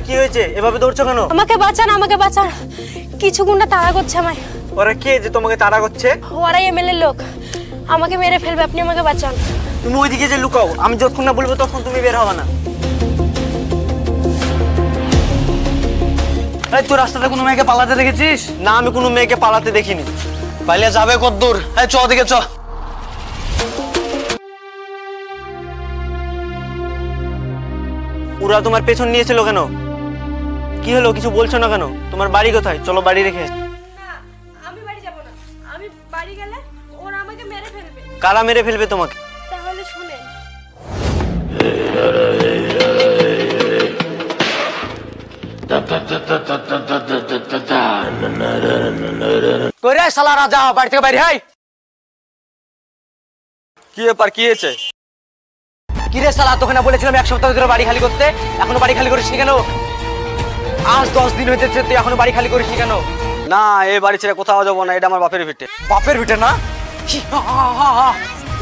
কি হয়েছে? এভাবে দৌড়ছো কেন? আমাকে বাঁচান, আমাকে বাঁচান, কিছু গুন্ডা তাড়া করছে আমায়। ওরা কে যে তোমাকে তাড়া করছে? ওরাই এমএলএ লোক, আমাকে মেরে ফেলবে, আপনি আমাকে বাঁচান। তুমি ওইদিকে যে লুকাও, আমি যতক্ষণ না বলবো ততক্ষণ তুমি বের হবে না। এই তুই রাস্তাতে কোনো মেয়েকে পালাতে দেখেছিস? না, আমি কোনো মেয়েকে পালাতে দেখিনি। পালিয়ে যাবে কতদূর? এই চ ওদিকে চ। ওরা তোমার পেছন নিয়েছিল কেন? কি হলো, কিছু বলছো না কেন? তোমার বাড়ি কোথায়? চলো বাড়ি রেখে। আমি বাড়ি যাব না, আমি বাড়ি গেলে ওরা আমাকে মেরে ফেলবে। কারা মেরে ফেলবে তোমাকে? তাহলে শুনেন। কই রে শালা রাজা, বাড়ি থেকে বাইরে হাই। কি ব্যাপার, কি হয়েছে? কি রে শালা, তোকে না বলেছিলাম এক সপ্তাহ ধরে বাড়ি খালি করতে, এখনো বাড়ি খালি করিসনি কেন? আজ 10 দিন হইতেছে, তুই এখনো বাড়ি খালি করিসনি কেন? না, এই বাড়ি ছেড়ে কোথাও যাবো না, এটা আমার বাপের ভিটে। বাপের ভিটে না?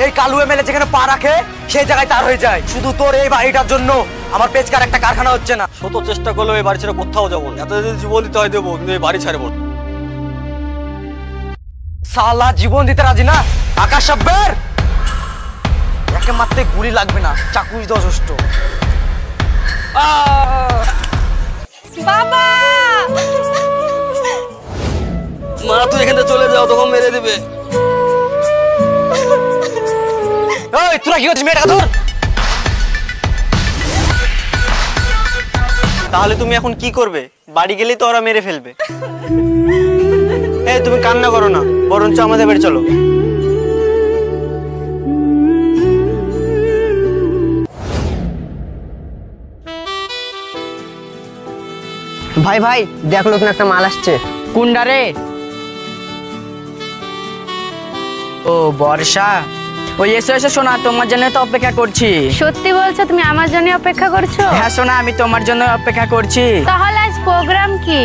এই কালু এমএলএ যেখানে পা রাখে সেই জায়গায় তার হয়ে যায়। শুধু তোর এই বাড়িটার জন্য আমার পেচকার একটা কারখানা হচ্ছে না। শত চেষ্টা করলেও এই বাড়ি ছেড়ে কোথাও যাবো না। এত যদি জীবন দিতে হয় দেবো, কিন্তু এই বাড়ি ছাড়বো না। সালা জীবন দিতে রাজি না? আকাশ সাব্বের একে মারতে গুলি লাগবে না, চাকুই যথেষ্ট। বাবা, মা তুই এখানে চলে যাও, তখন মেরে দেবে। এই তোরা কি করছিস? মেয়েটাকে ধর। তাহলে তুমি এখন কি করবে? বাড়ি গেলেই তো ওরা মেরে ফেলবে। এই তুমি কান্না করো না, বরঞ্চ আমাদের বাড়ি চলো। ভাই ভাই দেখ, নতুন একটা মাল আসছে। কোনটা রে? ও বর্ষা, ওই এসো এসো সোনা, তোমার জন্য তো অপেক্ষা করছি। সত্যি বলছো? তুমি আমার জন্য অপেক্ষা করছো? হ্যাঁ সোনা, আমি তোমার জন্য অপেক্ষা করছি। তাহলে আজ প্রোগ্রাম কি?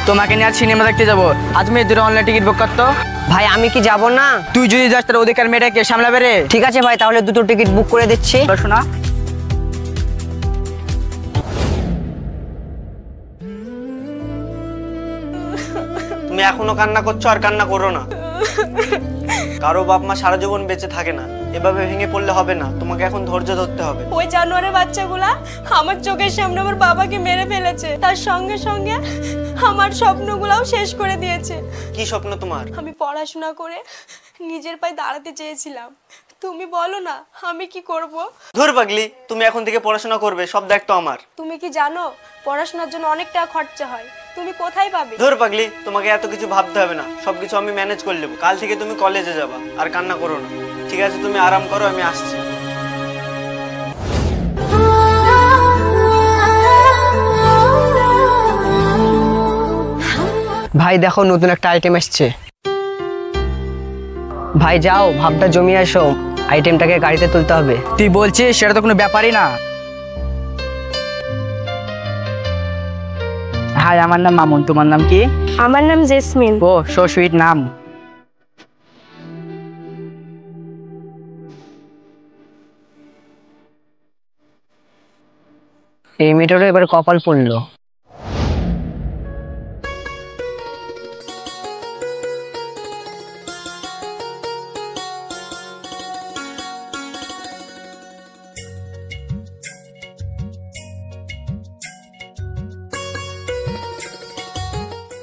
তোমাকে নিয়ে আজ সিনেমা দেখতে যাবো। আজ তুমি দূরে অনলাইন টিকিট বুক করতো। ভাই আমি কি যাব না? তুই যদি যাস তার অধিকার মেয়েটা কে সামলাবে রে? ঠিক আছে ভাই, তাহলে দুটো টিকিট বুক করে দিচ্ছি। সোনা, তুমি এখনো কান্না করছো, আর কান্না করো না। কারো বাপ মা সারা জীবন বেঁচে থাকে না, এভাবে ভেঙে পড়লে হবে না। তোমাকে এখন ধৈর্য ধরতে হবে। ওই জানোয়ারের বাচ্চাগুলা আমার চোখের সামনে আমার বাবাকে মেরে ফেলেছে, তার সঙ্গে সঙ্গে আমার স্বপ্নগুলাও শেষ করে দিয়েছে। কি স্বপ্ন তোমার? আমি পড়াশোনা করে নিজের পায়ে দাঁড়াতে চেয়েছিলাম। তুমি বলো না আমি কি করব? ধুর পাগলি, তুমি এখন থেকে পড়াশোনা করবে, সব দায়িত্ব আমার। তুমি কি জানো পড়াশোনার জন্য অনেক টাকা খরচা হয়? তুমি কোথায় পাবে? ধুর পাগলি, তোমাকে এত কিছু ভাবতে হবে না, সবকিছু আমি ম্যানেজ করে নেবো। কাল থেকে তুমি কলেজে যাবা, আর কান্না করো না। ঠিক আছে, তুমি আরাম করো, আমি আসছি। ভাই দেখো, নতুন একটা আইটেম এসছে। ভাই যাও, ভাবটা জমিয়ে আসো, আইটেমটাকে গাড়িতে তুলতে হবে। তুই বলছিস? সেটা তো কোনো ব্যাপারই না। হাই, আমার নাম মামুন, তোমার নাম কি? আমার নাম জেসমিন। ও সো সুইট নাম। এই মেয়েটারও এবার কপাল পড়লো।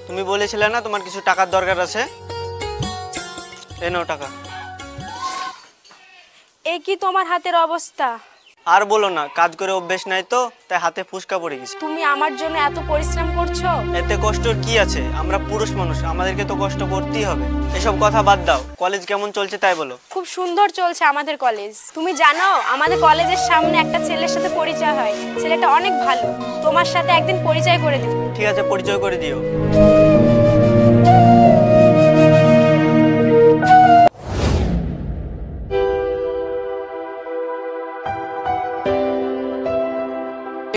তুমি বলেছিলে না তোমার কিছু টাকার দরকার আছে? এই নাও টাকা। এ কি তোমার হাতের অবস্থা? আর বলো না, কাজ করে অভ্যেস নাই তো, তাই হাতে ফুসকা পড়ে গেছে। তুমি আমার জন্য এত পরিশ্রম করছো। এতে কষ্টর কি আছে? আমরা পুরুষ মানুষ, আমাদেরকে তো কষ্ট করতেই হবে। এসব কথা বাদ দাও, কলেজ কেমন চলছে তাই বলো। খুব সুন্দর চলছে আমাদের কলেজ। তুমি জানো আমাদের কলেজের সামনে একটা ছেলের সাথে পরিচয় হয়, ছেলেটা অনেক ভালো। তোমার সাথে একদিন পরিচয় করে দেব। ঠিক আছে, পরিচয় করে দিও।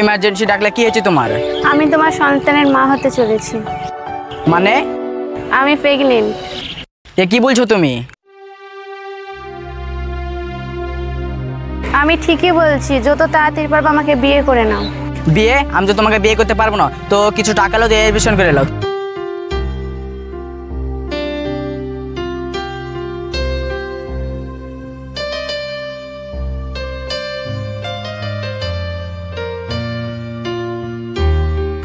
ইমার্জেন্সি ডাকলে কি হয়েছে তোমার? আমি তোমার সন্তানের মা হতে চলেছি। মানে? আমি প্রেগনেন্ট। এ কি বলছো তুমি? আমি ঠিকই বলছি, যত তাড়াতাড়ি পারবে আমাকে বিয়ে করে নাও। বিয়ে? আমি তো তোমাকে বিয়ে করতে পারবো না, তো কিছু টাকা লো দিয়ে এডমিশন করে নাও।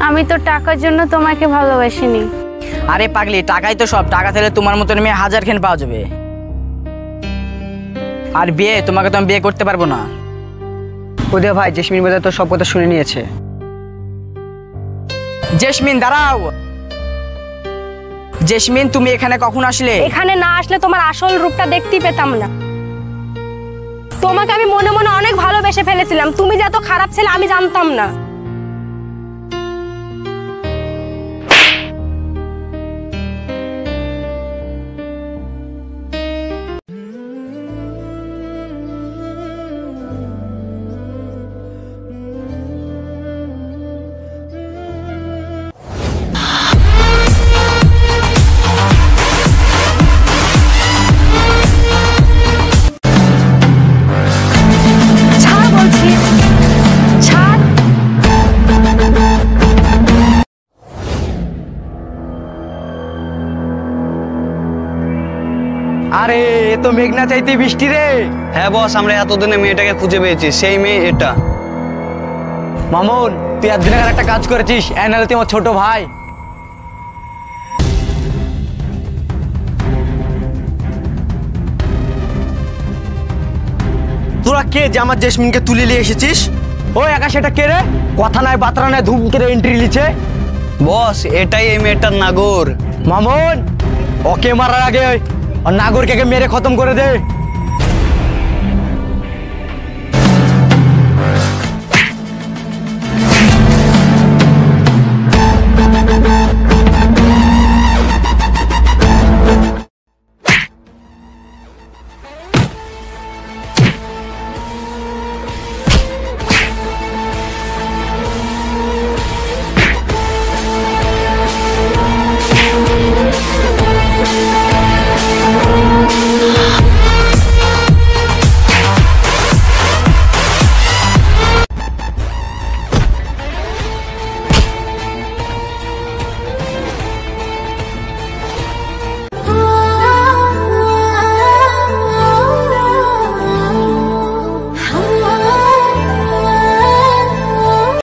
আমি তো টাকার জন্য তোমাকে ভালোবাসিনি। আরে পাগলি, টাকাই তো সব। টাকা থাকলে তোমার মতন মেয়ে হাজার খান পাওয়া যাবে। আর বিয়ে, তোমাকে তো আমি বিয়ে করতে পারবো না। ওদে ভাই, জেসমিন বোধহয় তোর সব কথা শুনে নিয়েছে। জেসমিন দাঁড়াও। জেসমিন, তুমি এখানে কখন আসলে? এখানে না আসলে তোমার আসল রূপটা দেখতেই পেতাম না। তোমাকে আমি মনে মনে অনেক ভালোবেসে ফেলেছিলাম। তুমি যে এত খারাপ ছেলে আমি জানতাম না। ছাড় বলছি, ছাড়। আরে এ তো মেঘনা চাইতে বৃষ্টি রে। হ্যাঁ বস, আমরা এতদিনে মেয়েটাকে খুঁজে পেয়েছি, সেই মেয়ে এটা। মামুন, তুই একদিন আগে একটা কাজ করেছিস, এনালে তুই আমার ছোট ভাই। তোরা কে যে আমার জেসমিনকে তুলে নিয়ে এসেছিস? ওই একা সেটা কে রে? কথা নাই বার্তা নাই, ধুম করে এন্ট্রি লিছে। বস, এটাই এই মেয়েটার নাগর। মামুন, ওকে মারার আগে আর নাগরকে মেরে খতম করে দে।